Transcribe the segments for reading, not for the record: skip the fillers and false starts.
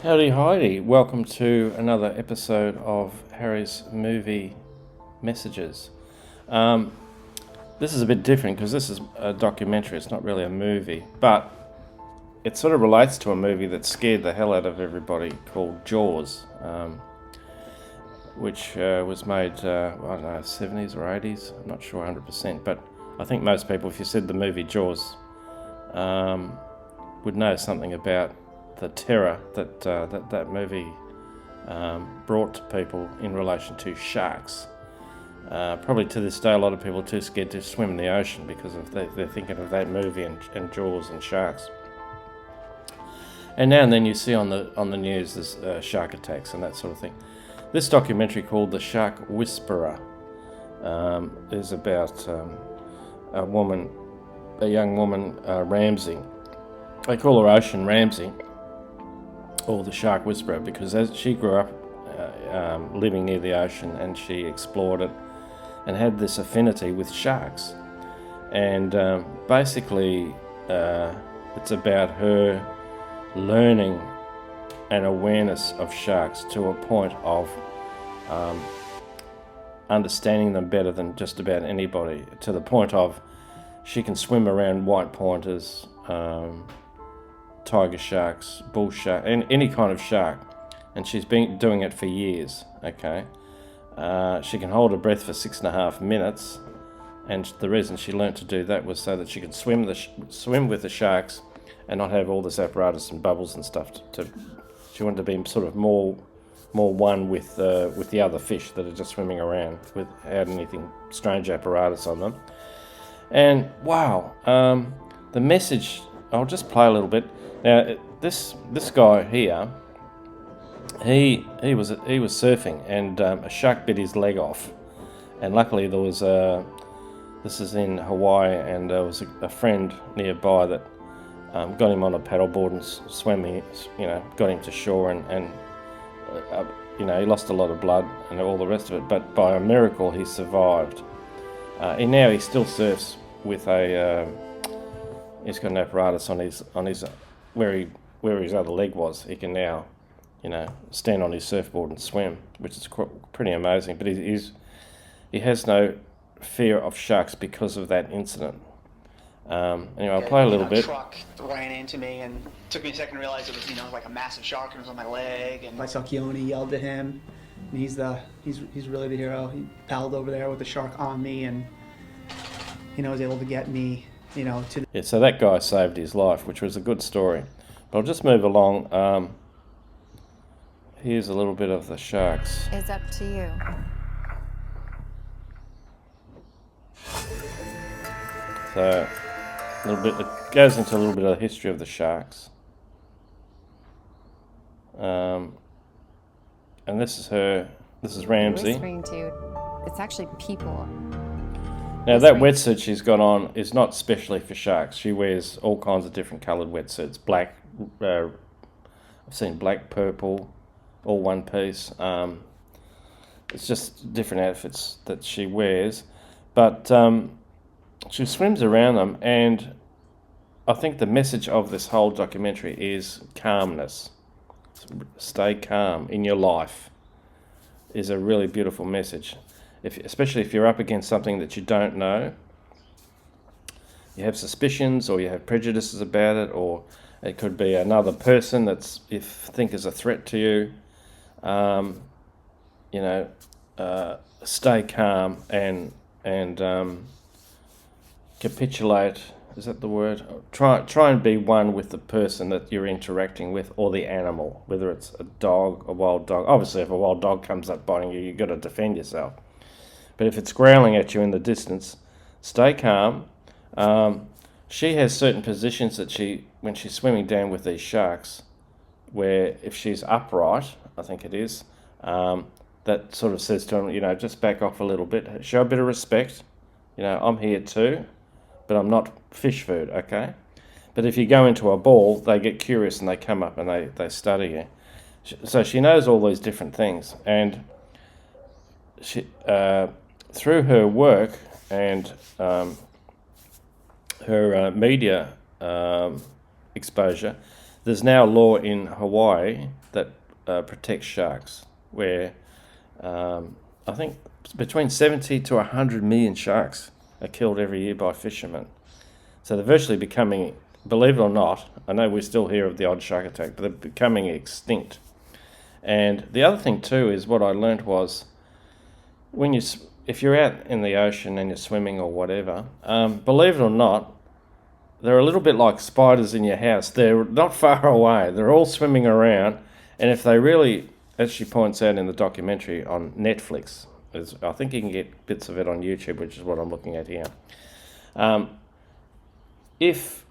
Howdy Heidi, welcome to another episode of Harry's Movie Messages. This is a bit different because this is a documentary, it's not really a movie, but it sort of relates to a movie that scared the hell out of everybody called Jaws, which was made, I don't know, 70s or 80s, I'm not sure 100%, but I think most people, if you said the movie Jaws, would know something about the terror that movie brought to people in relation to sharks. Probably to this day, a lot of people are too scared to swim in the ocean because they're thinking of that movie and Jaws and sharks. And now and then you see on the news there's shark attacks and that sort of thing. This documentary called The Shark Whisperer is about a young woman, Ramsey. They call her Ocean Ramsey, or the Shark Whisperer, because as she grew up living near the ocean and she explored it and had this affinity with sharks. And basically it's about her learning an awareness of sharks to a point of understanding them better than just about anybody, to the point of she can swim around white pointers, tiger sharks, bull shark, and any kind of shark, and she's been doing it for years. Okay, she can hold her breath for 6.5 minutes, and the reason she learnt to do that was so that she could swim with the sharks and not have all this apparatus and bubbles and stuff. She wanted to be sort of more one with the other fish that are just swimming around without anything strange apparatus on them. And wow, the message. I'll just play a little bit. Now, this guy here, he was surfing, and a shark bit his leg off, and luckily there was this is in Hawaii, and there was a friend nearby that got him on a paddleboard and swimming, got him to shore, and he lost a lot of blood and all the rest of it, but by a miracle he survived. And now he still surfs with he's got an apparatus on his where his other leg was. He can now, stand on his surfboard and swim, which is pretty amazing. But he has no fear of sharks because of that incident. Anyway, I'll play a little bit. A truck ran into me, and it took me a second to realize it was, like a massive shark, and it was on my leg. And I saw Keone, yelled at him, and he's really the hero. He paddled over there with the shark on me, and was able to get me. Yeah, so that guy saved his life, which was a good story. But I'll just move along. Here's a little bit of the sharks. It's up to you. So, it goes into a little bit of the history of the sharks. And this is Ramsey. Whispering to you, it's actually people. Now that wetsuit she's got on is not specially for sharks. She wears all kinds of different coloured wetsuits. Black, I've seen black, purple, all one piece. It's just different outfits that she wears. But she swims around them, and I think the message of this whole documentary is calmness. Stay calm in your life is a really beautiful message. Especially if you're up against something that you don't know, you have suspicions or you have prejudices about it, or it could be another person that's think is a threat to you. Stay calm and capitulate. Is that the word? Try and be one with the person that you're interacting with, or the animal, whether it's a dog, a wild dog. Obviously, if a wild dog comes up biting you, you've got to defend yourself. But if it's growling at you in the distance, stay calm. She has certain positions that when she's swimming down with these sharks, where if she's upright, I think it is, that sort of says to them, just back off a little bit, show a bit of respect. I'm here too, but I'm not fish food, okay? But if you go into a ball, they get curious and they come up and they study you. So she knows all these different things, and she, through her work and her media exposure, there's now a law in Hawaii that protects sharks, where I think between 70 to 100 million sharks are killed every year by fishermen. So they're virtually becoming, believe it or not, I know we still hear of the odd shark attack, but they're becoming extinct. And the other thing too is what I learnt was, if you're out in the ocean and you're swimming or whatever, believe it or not, they're a little bit like spiders in your house. They're not far away. They're all swimming around. And if they really, as she points out in the documentary on Netflix, I think you can get bits of it on YouTube, which is what I'm looking at here. If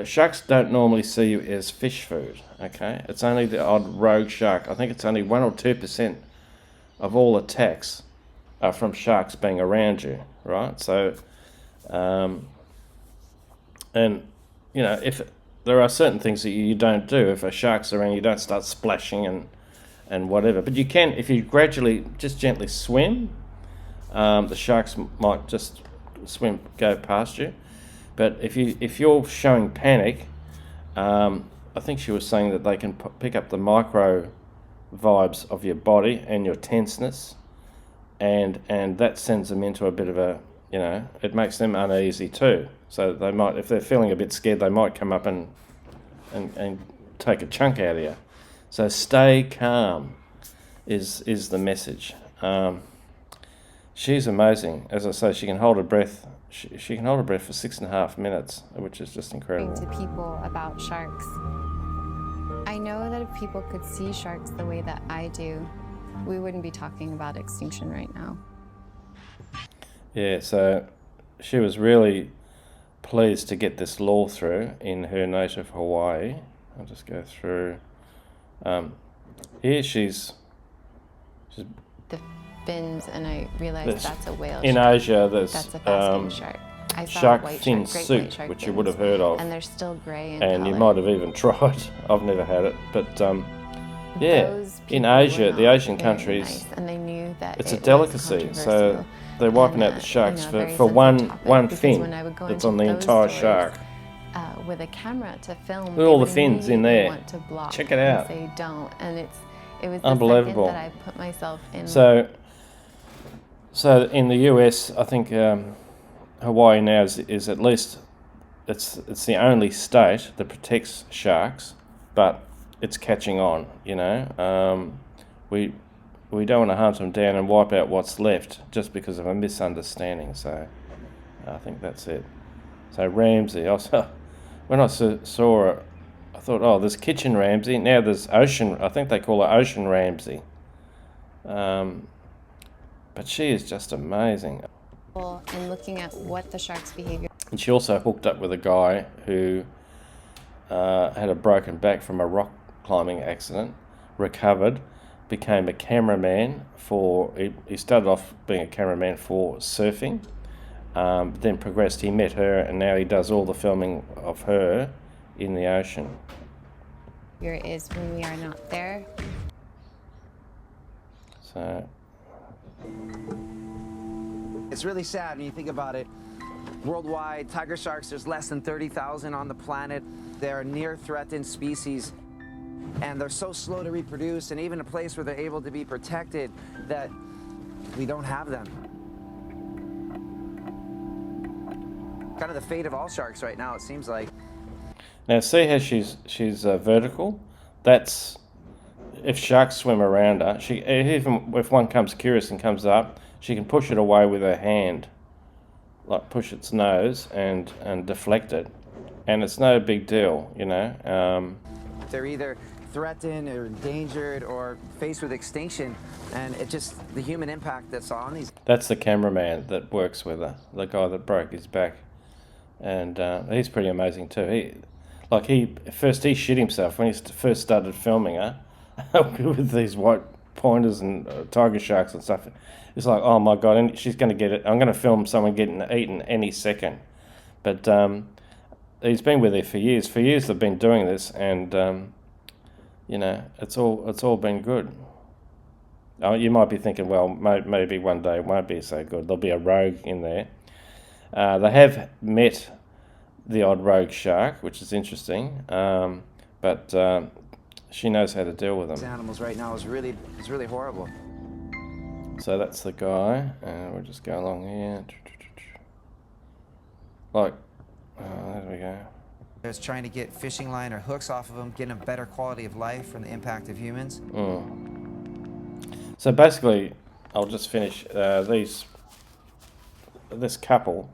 sharks don't normally see you as fish food, okay? It's only the odd rogue shark. I think it's only 1 or 2% of all attacks are from sharks being around you, right? So, and, you know, if there are certain things that you don't do, if a shark's around, you don't start splashing and whatever. But you can, if you gradually, just gently swim, the sharks might just go past you. But if you're showing panic, I think she was saying that they can pick up the micro vibes of your body and your tenseness, and that sends them into a bit of a, you know, it makes them uneasy too. So they might, if they're feeling a bit scared, they might come up and take a chunk out of you. So stay calm is the message. She's amazing. As I say, she can hold her breath. She can hold her breath for 6.5 minutes, which is just incredible. To people about sharks. I know that if people could see sharks the way that I do, we wouldn't be talking about extinction right now. Yeah, so she was really pleased to get this law through in her native Hawaii. I'll just go through. Here she's the fins, and I realized that's a whale in shark. Asia. There's that's a fast shark. I saw shark white fin shark, great soup, white shark which you fins, would have heard of, and they're still gray in and color. you might have even tried. I've never had it, but yeah, Those in people Asia, were the not Asian very countries, nice, and they knew that it's it a delicacy. was So controversial. they're wiping And, out the sharks you know, very for one sensitive fin when I would go that's into on the those entire stores, shark. With a camera to film, Look at they all the would fins in immediately there. Want to block Check it and out. say don't, and it was the Unbelievable. second that I put myself in. So in the US, I think Hawaii now is at least it's the only state that protects sharks, but it's catching on. You know, we don't want to hunt them down and wipe out what's left just because of a misunderstanding. So I think that's it. So Ramsey, when I saw her, I thought, oh, there's Kitchen Ramsey. Now there's Ocean. I think they call her Ocean Ramsey. But she is just amazing. And looking at what the shark's behavior. And she also hooked up with a guy who had a broken back from a rock climbing accident, recovered, became a cameraman for. He started off being a cameraman for surfing, then progressed. He met her, and now he does all the filming of her in the ocean. Is when we are not there. So. It's really sad when you think about it. Worldwide, tiger sharks, there's less than 30,000 on the planet. They're a near threatened species, and they're so slow to reproduce, and even a place where they're able to be protected, that we don't have them. Kind of the fate of all sharks right now, it seems like. Now see how she's vertical? That's, if sharks swim around her, even if one comes curious and comes up, she can push it away with her hand, like push its nose and deflect it, and it's no big deal, you know. They're either threatened or endangered or faced with extinction, and it just, the human impact that's on these. That's the cameraman that works with her, the guy that broke his back, and he's pretty amazing too. He shit himself when he first started filming her with these white pointers and tiger sharks and stuff. It's like, oh my god, and she's going to get it. I'm going to film someone getting eaten any second. But he's been with her for years. For years they've been doing this, and you know, it's all been good. You might be thinking, well, maybe one day it won't be so good. There'll be a rogue in there. They have met the odd rogue shark, which is interesting. But she knows how to deal with These them. animals right now is really horrible. So that's the guy, and we'll just go along here. Like, there we go. It's trying to get fishing line or hooks off of them, getting a better quality of life from the impact of humans. So basically, I'll just finish this couple.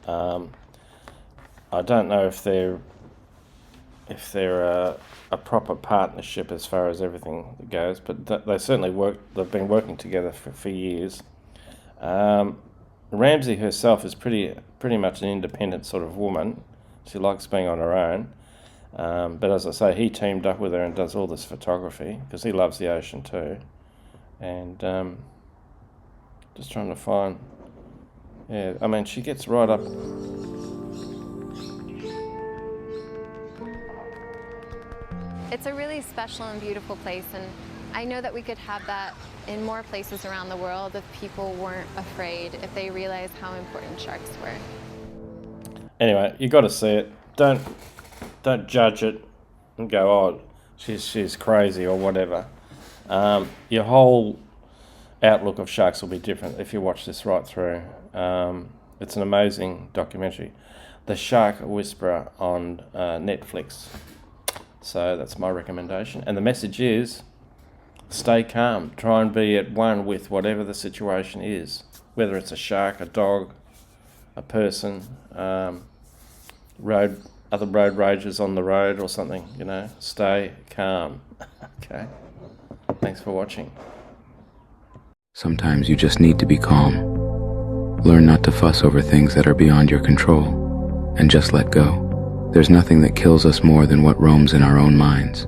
I don't know if they're a proper partnership as far as everything goes, but they certainly work. They've been working together for years. Ramsey herself is pretty much an independent sort of woman. She likes being on her own. But as I say, he teamed up with her and does all this photography because he loves the ocean too. And just trying to find, yeah, I mean, she gets right up. It's a really special and beautiful place, and I know that we could have that in more places around the world if people weren't afraid, if they realized how important sharks were. Anyway, you got to see it. Don't judge it and go, oh, she's crazy or whatever. Your whole outlook of sharks will be different if you watch this right through. It's an amazing documentary, The Shark Whisperer on Netflix. So that's my recommendation. And the message is, stay calm. Try and be at one with whatever the situation is, whether it's a shark, a dog, a person, other road rages on the road or something, you know. Stay calm. Okay. Thanks for watching. Sometimes you just need to be calm. Learn not to fuss over things that are beyond your control, and just let go. There's nothing that kills us more than what roams in our own minds.